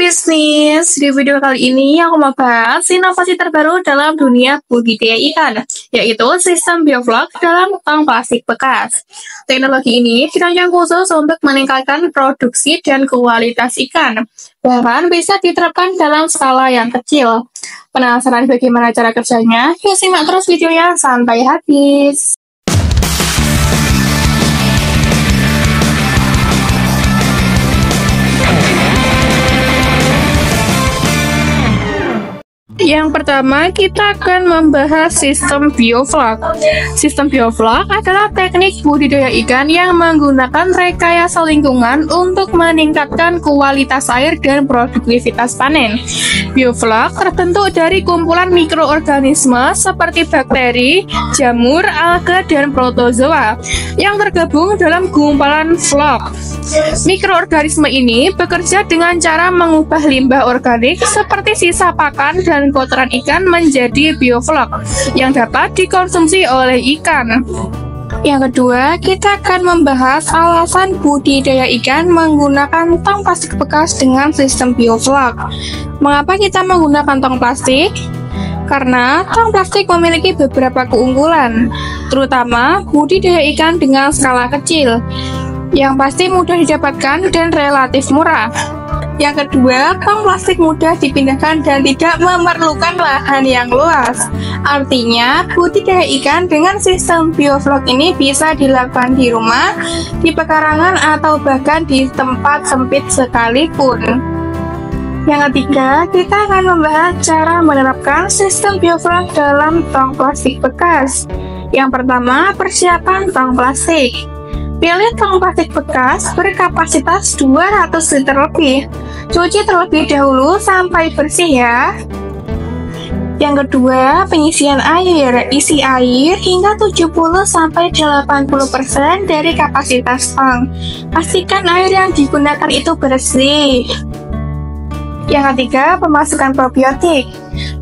bisnis, di video kali ini aku mau bahas inovasi terbaru dalam dunia budidaya ikan, yaitu sistem bioflok dalam tong plastik bekas. Teknologi ini dirancang khusus untuk meningkatkan produksi dan kualitas ikan, bahkan bisa diterapkan dalam skala yang kecil. Penasaran bagaimana cara kerjanya? Yuk simak terus videonya sampai habis. Yang pertama, kita akan membahas sistem bioflok. Sistem bioflok adalah teknik budidaya ikan yang menggunakan rekayasa lingkungan untuk meningkatkan kualitas air dan produktivitas panen. Bioflok terbentuk dari kumpulan mikroorganisme seperti bakteri, jamur, alga, dan protozoa yang tergabung dalam gumpalan flok. Mikroorganisme ini bekerja dengan cara mengubah limbah organik seperti sisa pakan dan kotoran ikan menjadi bioflok yang dapat dikonsumsi oleh ikan. Yang kedua, kita akan membahas alasan budidaya ikan menggunakan tong plastik bekas dengan sistem bioflok. Mengapa kita menggunakan tong plastik? Karena tong plastik memiliki beberapa keunggulan, terutama budidaya ikan dengan skala kecil, yang pasti mudah didapatkan dan relatif murah. Yang kedua, tong plastik mudah dipindahkan dan tidak memerlukan lahan yang luas. Artinya, budidaya ikan dengan sistem bioflok ini bisa dilakukan di rumah, di pekarangan, atau bahkan di tempat sempit sekalipun. Yang ketiga, kita akan membahas cara menerapkan sistem bioflok dalam tong plastik bekas. Yang pertama, persiapan tong plastik. Pilih tong plastik bekas berkapasitas 200 liter lebih. Cuci terlebih dahulu sampai bersih ya. Yang kedua, penyisian air. Isi air hingga 70-80% dari kapasitas tong. Pastikan air yang digunakan itu bersih. Yang ketiga, pemasukan probiotik.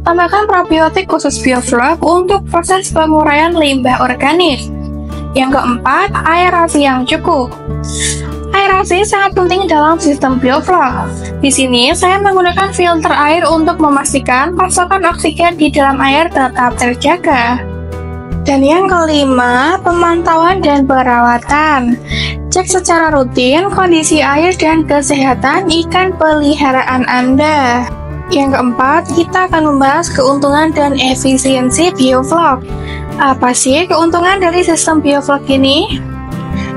Tambahkan probiotik khusus bioflok untuk proses penguraian limbah organik. Yang keempat, aerasi yang cukup. Aerasi sangat penting dalam sistem bioflok. Di sini saya menggunakan filter air untuk memastikan pasokan oksigen di dalam air tetap terjaga. Dan yang kelima, pemantauan dan perawatan. Cek secara rutin kondisi air dan kesehatan ikan peliharaan Anda. Yang keempat, kita akan membahas keuntungan dan efisiensi bioflok. Apa sih keuntungan dari sistem bioflok ini?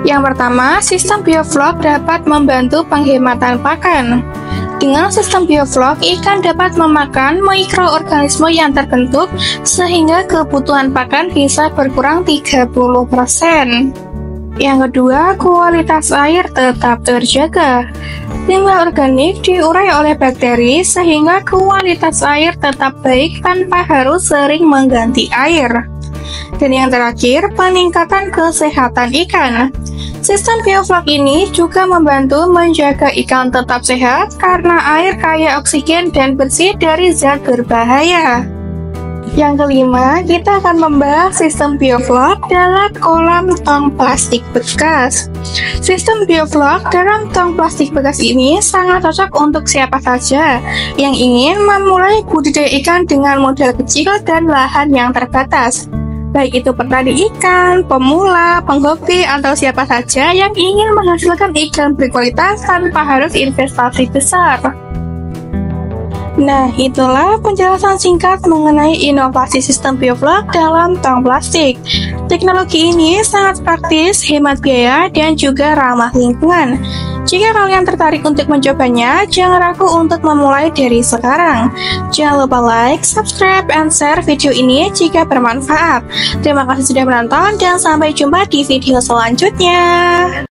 Yang pertama, sistem bioflok dapat membantu penghematan pakan. Dengan sistem bioflok, ikan dapat memakan mikroorganisme yang terbentuk sehingga kebutuhan pakan bisa berkurang 30%. Yang kedua, kualitas air tetap terjaga. Limbah organik diurai oleh bakteri sehingga kualitas air tetap baik tanpa harus sering mengganti air. Dan yang terakhir, peningkatan kesehatan ikan. Sistem bioflok ini juga membantu menjaga ikan tetap sehat karena air kaya oksigen dan bersih dari zat berbahaya. Yang kelima, kita akan membahas sistem bioflok dalam kolam tong plastik bekas. Sistem bioflok dalam tong plastik bekas ini sangat cocok untuk siapa saja yang ingin memulai budidaya ikan dengan modal kecil dan lahan yang terbatas. Baik itu petani ikan, pemula, penghobi, atau siapa saja yang ingin menghasilkan ikan berkualitas tanpa harus investasi besar. Nah, itulah penjelasan singkat mengenai inovasi sistem bioflok dalam tong plastik. Teknologi ini sangat praktis, hemat biaya, dan juga ramah lingkungan. Jika kalian tertarik untuk mencobanya, jangan ragu untuk memulai dari sekarang. Jangan lupa like, subscribe, and share video ini jika bermanfaat. Terima kasih sudah menonton dan sampai jumpa di video selanjutnya.